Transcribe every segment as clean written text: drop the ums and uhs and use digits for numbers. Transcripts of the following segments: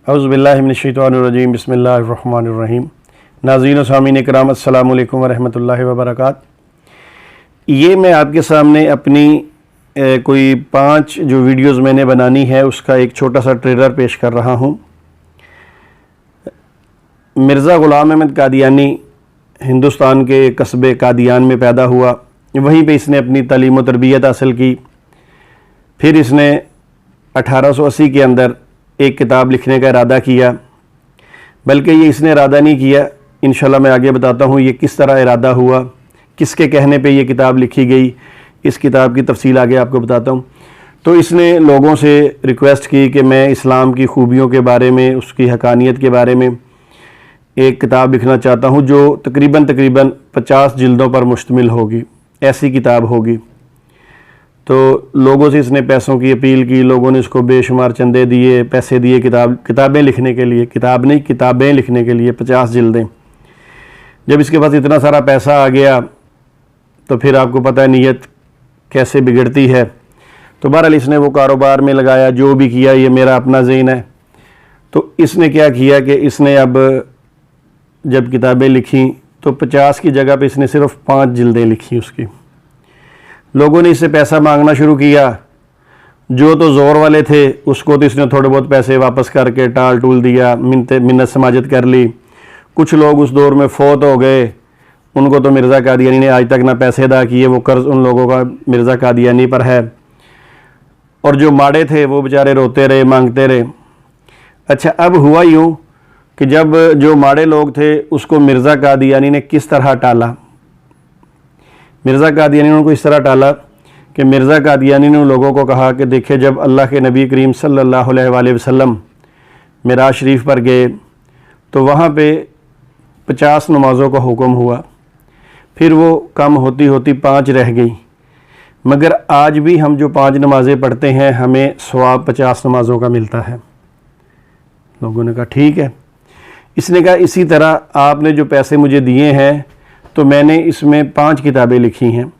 औज़ुबिल्लाहि मिनश्शैतानिर्रजीम बिस्मिल्लाहिर्रहमानिर्रहीम। नाज़रीन व सामीन इकराम अस्सलामु अलैकुम वरहमतुल्लाहि वबरकातुहू। ये मैं आपके सामने अपनी कोई 5 जो वीडियोज़ मैंने बनानी है उसका एक छोटा सा ट्रेलर पेश कर रहा हूँ। मिर्ज़ा ग़ुलाम अहमद कादियानी हिंदुस्तान के कस्बे कादियान में पैदा हुआ। वहीं पे इसने अपनी तालीम व तरबियत हासिल की। फिर इसने 1880 के अंदर एक किताब लिखने का इरादा किया, बल्कि ये इसने इरादा नहीं किया, इंशाल्लाह मैं आगे बताता हूँ ये किस तरह इरादा हुआ, किसके कहने पे ये किताब लिखी गई। इस किताब की तफसील आगे आपको बताता हूँ। तो इसने लोगों से रिक्वेस्ट की कि मैं इस्लाम की खूबियों के बारे में, उसकी हकानियत के बारे में एक किताब लिखना चाहता हूँ जो तकरीबन 50 जिल्दों पर मुश्तमिल होगी, ऐसी किताब होगी। तो लोगों से इसने पैसों की अपील की, लोगों ने इसको बेशुमार चंदे दिए, पैसे दिए किताबें लिखने के लिए, किताबें लिखने के लिए 50 जिल्दें। जब इसके पास इतना सारा पैसा आ गया तो फिर आपको पता है नीयत कैसे बिगड़ती है। तो बहरहाल इसने वो कारोबार में लगाया, जो भी किया, ये मेरा अपना ज़हन है। तो इसने क्या किया कि इसने अब जब किताबें लिखी तो 50 की जगह पे इसने सिर्फ 5 जिल्दें लिखी उसकी। लोगों ने इससे पैसा मांगना शुरू किया। जो तो ज़ोर वाले थे उसको तो इसने थोड़े बहुत पैसे वापस करके टाल टूल दिया, मिन्नत समाजत कर ली। कुछ लोग उस दौर में फ़ौत हो गए, उनको तो मिर्ज़ा कादियानी ने आज तक ना पैसे अदा किए, वो कर्ज़ उन लोगों का मिर्ज़ा कादियानी पर है। और जो माड़े थे वो बेचारे रोते रहे, मांगते रहे। अच्छा, अब हुआ यूँ कि जब जो माड़े लोग थे उसको मिर्ज़ा कादियानी ने किस तरह टाला। मिर्ज़ा कादियानी ने उनको इस तरह टाला कि मिर्ज़ा कादियानी ने उन लोगों को कहा कि देखिए, जब अल्लाह के नबी करीम सल्लल्लाहु अलैहि वसल्लम मिराज शरीफ पर गए तो वहाँ पे 50 नमाज़ों का हुक्म हुआ। फिर वो कम होती होती 5 रह गई, मगर आज भी हम जो 5 नमाज़ें पढ़ते हैं हमें सवाब 50 नमाज़ों का मिलता है। लोगों ने कहा ठीक है। इसने कहा इसी तरह आपने जो पैसे मुझे दिए हैं तो मैंने इसमें 5 किताबें लिखी हैं,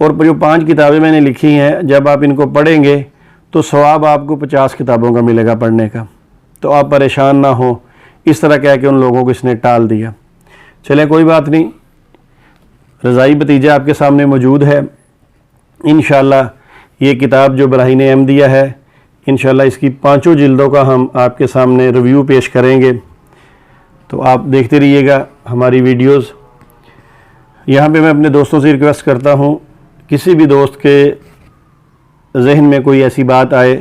और जो 5 किताबें मैंने लिखी हैं जब आप इनको पढ़ेंगे तो सवाब आपको 50 किताबों का मिलेगा पढ़ने का, तो आप परेशान ना हो। इस तरह कह के उन लोगों को इसने टाल दिया। चलें कोई बात नहीं, रज़ाई भतीजा आपके सामने मौजूद है। इंशाअल्लाह ये किताब जो बराहीन अहमदिया है, इंशाअल्लाह इसकी 5 जिल्दों का हम आपके सामने रिव्यू पेश करेंगे। तो आप देखते रहिएगा हमारी वीडियोज़। यहाँ पे मैं अपने दोस्तों से रिक्वेस्ट करता हूँ, किसी भी दोस्त के जहन में कोई ऐसी बात आए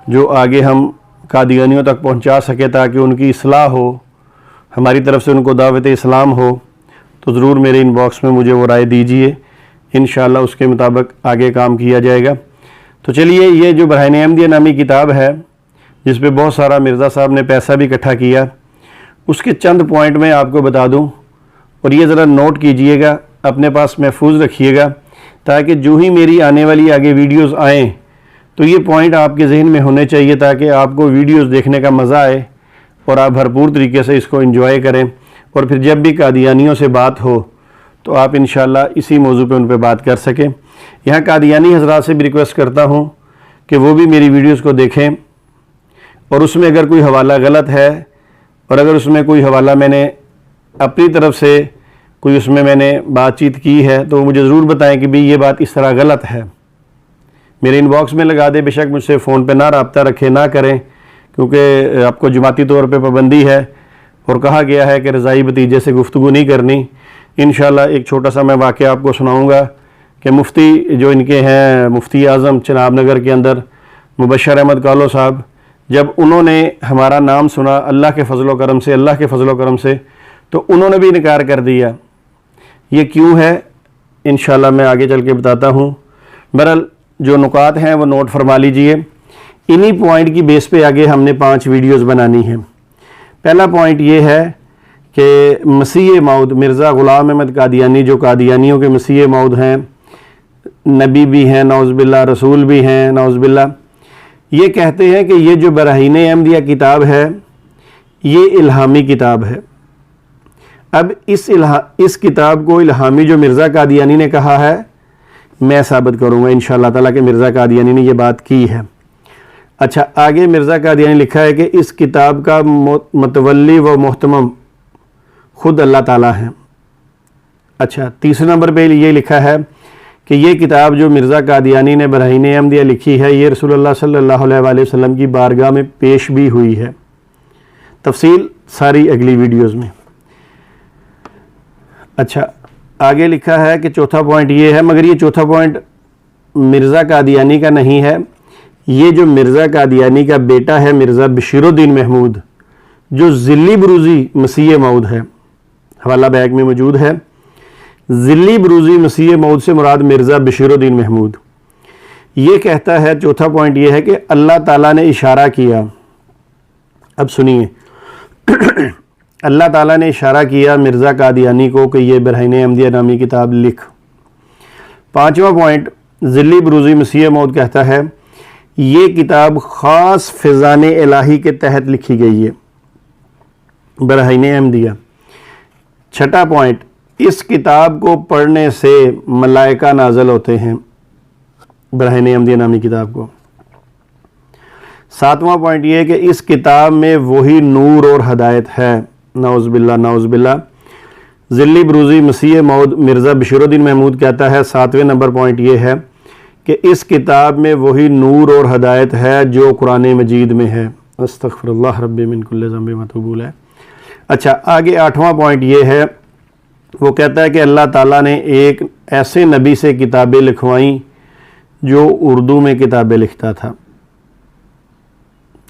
जो आगे हम कादियानियों तक पहुँचा सके ताकि उनकी इस्लाह हो, हमारी तरफ से उनको दावत इस्लाम हो, तो ज़रूर मेरे इनबॉक्स में मुझे वो राय दीजिए। इंशाअल्लाह उसके मुताबिक आगे काम किया जाएगा। तो चलिए, ये जो बराहीन अहमदिया नामी किताब है जिस पे बहुत सारा मिर्ज़ा साहब ने पैसा भी इकट्ठा किया, उसके चंद पॉइंट मैं आपको बता दूँ, और ये ज़रा नोट कीजिएगा, अपने पास महफूज रखिएगा, ताकि जो ही मेरी आने वाली आगे वीडियोस आएँ तो ये पॉइंट आपके जहन में होने चाहिए, ताकि आपको वीडियोस देखने का मज़ा आए और आप भरपूर तरीके से इसको एंजॉय करें। और फिर जब भी कादियानियों से बात हो तो आप इंशाअल्लाह इसी मौजू पे उन पर बात कर सकें। यहाँ कादियानी हज़रात से भी रिक्वेस्ट करता हूँ कि वो भी मेरी वीडियोज़ को देखें, और उसमें अगर कोई हवाला गलत है, और अगर उसमें कोई हवाला मैंने अपनी तरफ से कोई उसमें मैंने बातचीत की है तो मुझे ज़रूर बताएं कि भाई ये बात इस तरह गलत है। मेरे इनबॉक्स में लगा दे, बेशक मुझसे फ़ोन पे ना रब्ता रखें, ना करें, क्योंकि आपको जमाती तौर पे पाबंदी है और कहा गया है कि रज़ाई भतीजे से गुफ्तगू नहीं करनी। इंशाअल्लाह एक छोटा सा मैं वाक़या आपको सुनाऊँगा कि मुफ्ती जो इनके हैं, मुफ्ती आज़म चिनाब नगर के अंदर मुबशर अहमद कालो साहब, जब उन्होंने हमारा नाम सुना अल्लाह के फ़ज़ल व करम से, तो उन्होंने भी इनकार कर दिया। ये क्यों है इंशाअल्लाह मैं आगे चल के बताता हूँ। बहरहाल जो नुकात हैं वो नोट फरमा लीजिए। इन्हीं पॉइंट की बेस पे आगे हमने 5 वीडियोस बनानी है। पहला पॉइंट ये है कि मसीह मौद मिर्ज़ा ग़ुलाम अहमद कादियानी, जो कादियानियों के मसीह मौद हैं, नबी भी हैं नौज़बिल्ला, रसूल भी हैं नौज़बिल्ला, ये कहते हैं कि ये जो बराहीन अहमदिया किताब है ये इल्हामी किताब है। अब इस किताब को इल्हामी जो मिर्ज़ा कादियानी ने कहा है, मैं साबित करूँगा इंशाअल्लाह ताला कि मिर्ज़ा कादियानी ने ये बात की है। अच्छा, आगे मिर्ज़ा कादियानी लिखा है कि इस किताब का मुतवल्ली व मुहतमम खुद अल्लाह ताला है। अच्छा, तीसरे नंबर पे ये लिखा है कि ये किताब जो मिर्ज़ा कादियानी ने बरहीन अहमदिया लिखी है, ये रसूलुल्लाह सल्लल्लाहु अलैहि वसल्लम की बारगाह में पेश भी हुई है। तफसील सारी अगली वीडियोज़ में। अच्छा, आगे लिखा है कि चौथा पॉइंट ये है, मगर ये चौथा पॉइंट मिर्ज़ा कादियानी का नहीं है। ये जो मिर्ज़ा कादियानी का बेटा है मिर्ज़ा बशीरुद्दीन महमूद, जो ज़िल्ली बुरूज़ी मसीह मऊद है, हवाला बैग में मौजूद है। ज़िल्ली बुरूज़ी मसीह मऊद से मुराद मिर्ज़ा बशीरुद्दीन महमूद। ये कहता है, चौथा पॉइंट ये है कि अल्लाह ताला ने इशारा किया। अब सुनिए, अल्लाह ताला ने इशारा किया मिर्ज़ा कादियानी को कि ये बरहीन अहमदिया नामी किताब लिख। पाँचवा पॉइंट, ज़िल्ली बुरूज़ी मसीह मऊद कहता है ये किताब ख़ास फ़िज़ान इलाही के तहत लिखी गई है, बरहीन अहमदिया। छठा पॉइंट, इस किताब को पढ़ने से मलाइका नाज़िल होते हैं, बरहीन अहमदिया नामी किताब को। सातवां पॉइंट ये है कि इस किताब में वही नूर और हदायत है। नाउज़ुबिल्लाह नाउज़ुबिल्लाह। ज़िल्ली बुरूज़ी मसीह मऊद मिर्ज़ा बशीरुद्दीन महमूद कहता है, सातवें नंबर पॉइंट ये है कि इस किताब में वही नूर और हदायत है जो कुरान मजीद में है। अस्तग़फिरुल्लाह रब्बी मिन कुल्लि ज़ंबि मतूबुल है। अच्छा, आगे आठवां पॉइंट ये है, वो कहता है कि अल्लाह ताला ने एक ऐसे नबी से किताबें लिखवाईं जो उर्दू में किताबें लिखता था।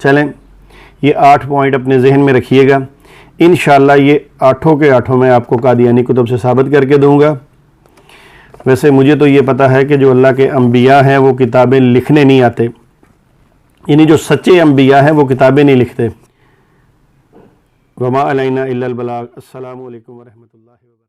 चलें, ये 8 पॉइंट अपने जहन में रखिएगा। इंशाअल्लाह ये आठों के आठों मैं आपको कादियानी कुतुब से साबित करके दूंगा। वैसे मुझे तो ये पता है कि जो अल्लाह के अंबिया हैं वो किताबें लिखने नहीं आते, यानी जो सच्चे अंबिया हैं वो किताबें नहीं लिखते। वमा अलैना इल्लल बलाग। अस्सलामु अलैकुम व रहमतुल्लाहि व बरकातुहू।